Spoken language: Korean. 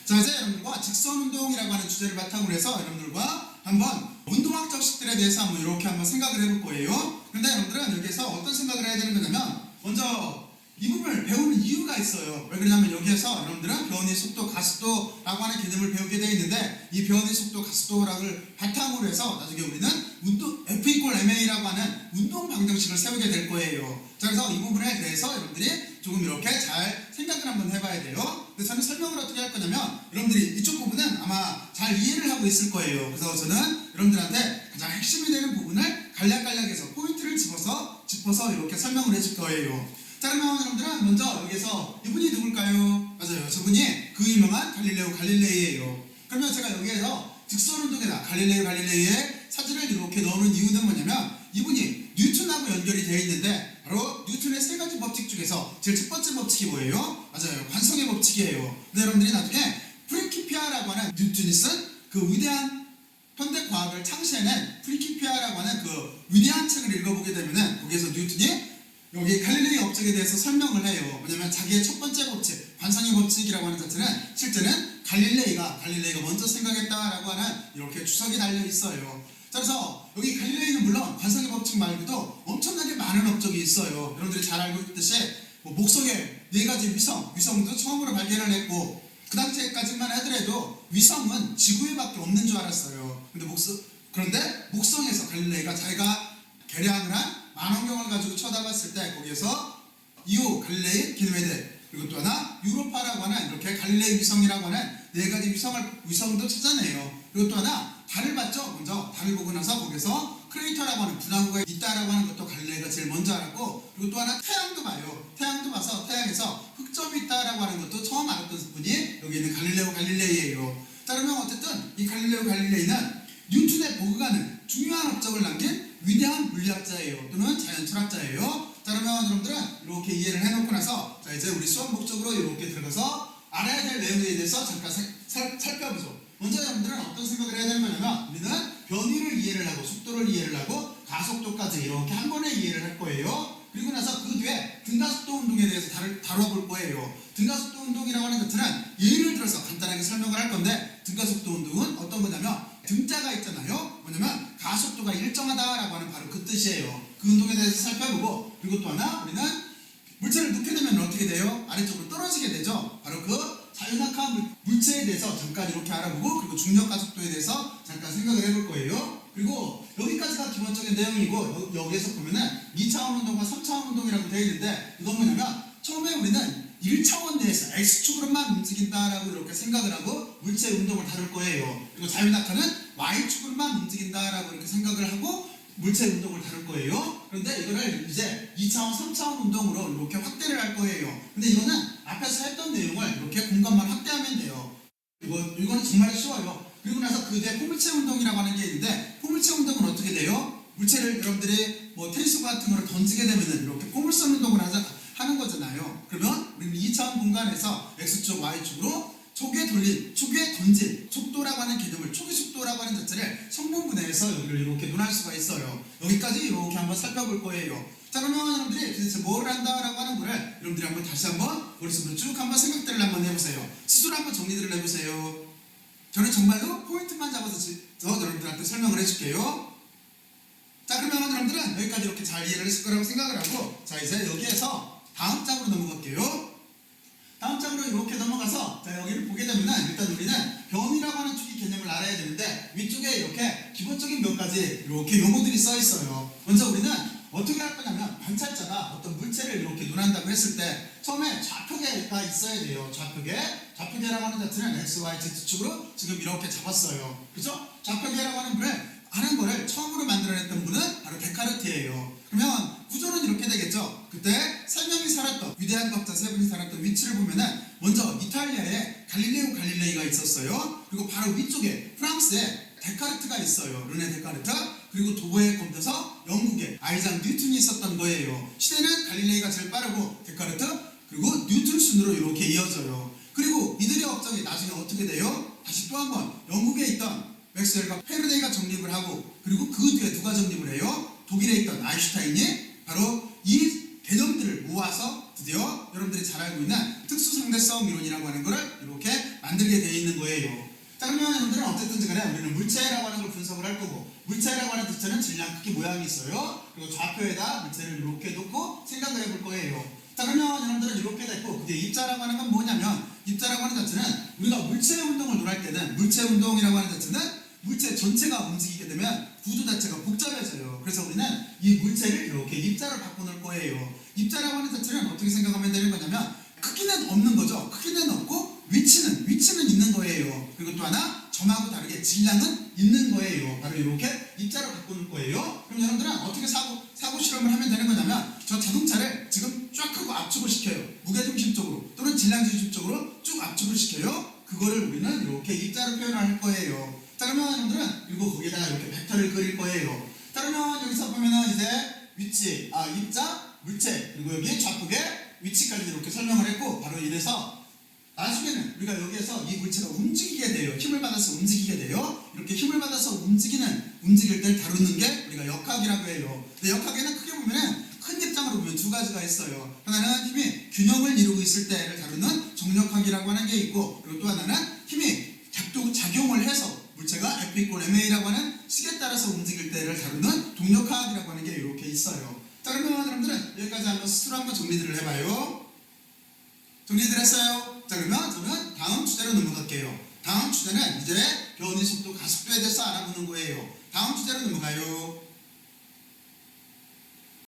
자, 이제 여러분들과 직선운동이라고 하는 주제를 바탕으로 해서 여러분들과 한번 운동학적 식들에 대해서 한번 이렇게 한번 생각을 해볼 거예요. 근데 여러분들은 여기에서 어떤 생각을 해야 되는 거냐면, 먼저 이 부분을 배우는 이유가 있어요. 왜 그러냐면 여기에서 여러분들은 변이 속도, 가속도라고 하는 개념을 배우게 되어 있는데, 이 변이 속도, 가속도를 바탕으로 해서 나중에 우리는 F=ma라고 하는 운동 방정식을 세우게 될 거예요. 자, 그래서 이 부분에 대해서 여러분들이 조금 이렇게 잘 생각을 한번 해봐야 돼요. 그래서 저는 설명을 어떻게 할 거냐면, 여러분들이 이쪽 부분은 아마 잘 이해를 하고 있을 거예요. 그래서 저는 여러분들한테 가장 핵심이 되는 부분을 간략간략해서 포인트를 짚어서 이렇게 설명을 해줄 거예요. 자, 그러면 여러분들은 먼저 여기서 이분이 누굴까요? 맞아요. 저분이 그 유명한 갈릴레오 갈릴레이예요. 그러면 제가 여기에서 직선운동에다 갈릴레이의 사진을 이렇게 넣는 이유는 뭐냐면, 이분이 뉴턴하고 연결이 되어 있는데, 바로 뉴턴의 세 가지 법칙 중에서 제일 첫 번째 법칙이 뭐예요? 맞아요. 관성의 법칙이에요. 근데 여러분들이 나중에 프린키피아라고 하는 뉴턴이 쓴 그 위대한 현대 과학을 창시해낸 프린키피아라고 하는 그 위대한 책을 읽어보게 되면은, 거기에서 뉴턴이 여기 갈릴레이 업적에 대해서 설명을 해요. 왜냐면 자기의 첫 번째 법칙, 관성의 법칙이라고 하는 자체는 실제는 갈릴레이가 먼저 생각했다라고 하는 이렇게 주석이 달려 있어요. 자, 그래서 여기 갈릴레이는 물론 관성의 법칙 말고도 엄청나게 많은 업적이 있어요. 여러분들이 잘 알고 있듯이 목성의 4가지 위성도 처음으로 발견을 했고, 그 당시까지만 하더라도 위성은 지구에밖에 없는 줄 알았어요. 그런데 목성에서 갈릴레이가 자기가 개량을 한 망원경을 가지고 쳐다봤을 때, 거기에서 이오 갈릴레이 기노메데, 그리고 또 하나 유로파라고 하는 이렇게 갈릴레이 위성이라고 하는 4가지 위성도 찾아내요. 그리고 또 하나 달을 봤죠. 먼저 달을 보고 나서 거기서 크레이터라고 하는 분화구가 있다라고 하는 것도 갈릴레이가 제일 먼저 알았고, 그리고 또 하나 태양도 봐요. 태양도 봐서 태양에서 흑점이 있다라고 하는 것도 처음 알았던 분이 여기 있는 갈릴레오 갈릴레이예요. 자, 그러면 어쨌든 이 갈릴레오 갈릴레이는 뉴턴의 보고가는 중요한 업적을 남긴 위대한 물리학자예요. 또는 자연 철학자예요. 자, 그러면 여러분들은 이렇게 이해를 해놓고 나서, 자, 이제 우리 수업 목적으로 이렇게 들어가서 알아야 될 내용에 대해서 잠깐 살펴보죠. 먼저 여러분들은 어떤 생각을 해야 되는 거냐면, 우리는 변위를 이해를 하고 속도를 이해를 하고 가속도까지 이렇게 한 번에 이해를 할 거예요. 그리고 나서 그 뒤에 등가속도 운동에 대해서 다뤄볼 거예요. 등가속도 운동이라고 하는 것들은 예를 들어서 간단하게 설명을 할 건데, 등가속도 운동은 어떤 거냐면, 등자가 있잖아요. 뭐냐면 가속도가 일정하다라고 하는 바로 그 뜻이에요. 그 운동에 대해서 살펴보고, 그리고 또 하나 우리는 물체를 놓게 되면 어떻게 돼요? 아래쪽으로 떨어지게 되죠. 바로 그 자유낙하 물체에 대해서 잠깐 이렇게 알아보고, 그리고 중력 가속도에 대해서 잠깐 생각을 해볼 거예요. 그리고 여기까지가 기본적인 내용이고, 여기에서 보면은 2차원 운동과 3차원 운동이라고 되어 있는데, 이건 뭐냐면 처음에 우리는 1차원 내에서 X축으로만 움직인다라고 이렇게 생각을 하고 물체 운동을 다룰 거예요. 그리고 자유낙하는 Y축으로만 움직인다라고 이렇게 생각을 하고 물체 운동을 다룰 거예요. 그런데 이거를 이제 2차원, 3차원 운동으로 이렇게 확대를 할 거예요. 근데 이거는 앞에서 했던 내용을 이렇게 공간만 확대하면 돼요. 이거는 정말 쉬워요. 그리고 나서 그 뒤에 포물체 운동이라고 하는 게 있는데, 포물체 운동은 어떻게 돼요? 물체를 여러분들이 테니스 같은 거를 던지게 되면은 이렇게 포물선 운동을 하는 거잖아요. 그러면 우리는 2차원 공간에서 X축, Y축으로 초기에 던진 속도라고 하는 개념을, 초기 속도라고 하는 자체를 성분부 내에서 여기를 이렇게 논할 수가 있어요. 여기까지 이렇게 한번 살펴볼 거예요. 자, 그러면 여러분들이 도대체 뭘 한다라고 하는 거를 여러분들이 한번 다시 한번 머릿속으로 쭉 한번 생각들을 한번 해보세요. 스스로 한번 정리들을 해보세요. 저는 정말로 포인트만 잡아서 여러분들한테 설명을 해줄게요. 자, 그러면 여러분들은 여기까지 이렇게 잘 이해를 했을 거라고 생각을 하고, 자, 이제 여기에서 다음 장으로 넘어갈게요. 다음 장으로 이렇게 넘어가서, 자, 여기를 보게 되면은 일단 우리는 변이라고 하는 축의 개념을 알아야 되는데, 위쪽에 이렇게 기본적인 몇 가지 이렇게 용어들이 써 있어요. 먼저 우리는 어떻게 할 거냐면, 관찰자가 어떤 물체를 이렇게 논한다고 했을 때 처음에 좌표계가 있어야 돼요. 좌표계라고 하는 자체는 X, Y, Z축으로 지금 이렇게 잡았어요. 그죠? 좌표계라고 하는 거를 처음으로 만들어냈던 분은 바로 데카르트예요. 그러면 구조는 이렇게 되겠죠. 그때 위대한 과학자 3분이 살았던 위치를 보면은, 먼저 이탈리아에 갈릴레오 갈릴레이가 있었어요. 그리고 바로 위쪽에 프랑스에 데카르트가 있어요. 르네 데카르트. 그리고 도보에 건너서 영국에 아이작 뉴턴이 있었던 거예요. 시대는 갈릴레이가 제일 빠르고 데카르트, 그리고 뉴턴 순으로 이렇게 이어져요. 그리고 이들의 업적이 나중에 어떻게 돼요? 다시 또 한번 영국에 있던 맥스웰과 페르데이가 정립을 하고, 그리고 그 뒤에 누가 정립을 해요? 독일에 있던 아인슈타인이 바로 이 개념들을 모아서 드디어 여러분들이 잘 알고 있는 특수상대성 이론이라고 하는 것을 이렇게 만들게 되어 있는 거예요. 자, 그러면 여러분들은 어쨌든 간에 우리는 물체라고 하는 걸 분석을 할 거고, 물체라고 하는 특징은 질량, 크기, 모양이 있어요. 그리고 좌표에다 물체를 이렇게 놓고 생각을 해볼 거예요. 자, 그러면 여러분들은 이렇게 됐고, 근데 입자라고 하는 건 뭐냐면, 입자라고 하는 자체는 우리가 물체 운동을 논할 때는, 물체 운동이라고 하는 자체는 물체 전체가 움직이게 되면 구조 자체가 복잡해져요. 그래서 우리는 이 물체를 이렇게 입자로 바꿔놓을 거예요. 입자라고 하는 자체는 어떻게 생각하면 되는 거냐면, 크기는 없는 거죠. 크기는 없고 위치는 있는 거예요. 그리고 또 하나, 점하고 다르게 질량은 있는 거예요. 바로 이렇게 입자로 바꾸는 거예요. 그럼 여러분들은 어떻게 사고 실험을 하면 되는 거냐면, 저 자동차를 지금 쫙 하고 압축을 시켜요. 무게중심적으로 또는 질량중심적으로 쭉 압축을 시켜요. 그거를 우리는 이렇게 입자로 표현할 거예요. 자, 그러면 여러분들은 그리고 거기에다가 이렇게 벡터를 그릴 거예요. 자, 그러면 여기서 보면은 이제 위치, 입자, 물체, 그리고 여기 좌표계 위치까지 이렇게 설명을 했고, 바로 이래서 나중에는 우리가 여기에서 이 물체가 움직이게 돼요. 힘을 받아서 움직이게 돼요. 이렇게 힘을 받아서 움직일 때 다루는 게 우리가 역학이라고 해요. 근데 역학에는 크게 보면은 큰 입장으로 보면 두 가지가 있어요. 하나는 힘이 균형을 이루고 있을 때를 다루는 정력학이라고 하는 게 있고, 그리고 또 하나는 힘이 작용을 해서 물체가 F=ma라고 하는 식에 따라서 움직일 때를 다루는 동력학이라고 하는 게 이렇게 있어요. 자, 그러면 여러분들은 여기까지 한번 스스로 한번 정리들을 해봐요. 정리들 했어요? 자, 그러면 저는 다음 주제로 넘어갈게요. 다음 주제는 이제 변이 속도, 가속도에 대해서 알아보는 거예요. 다음 주제로 넘어가요.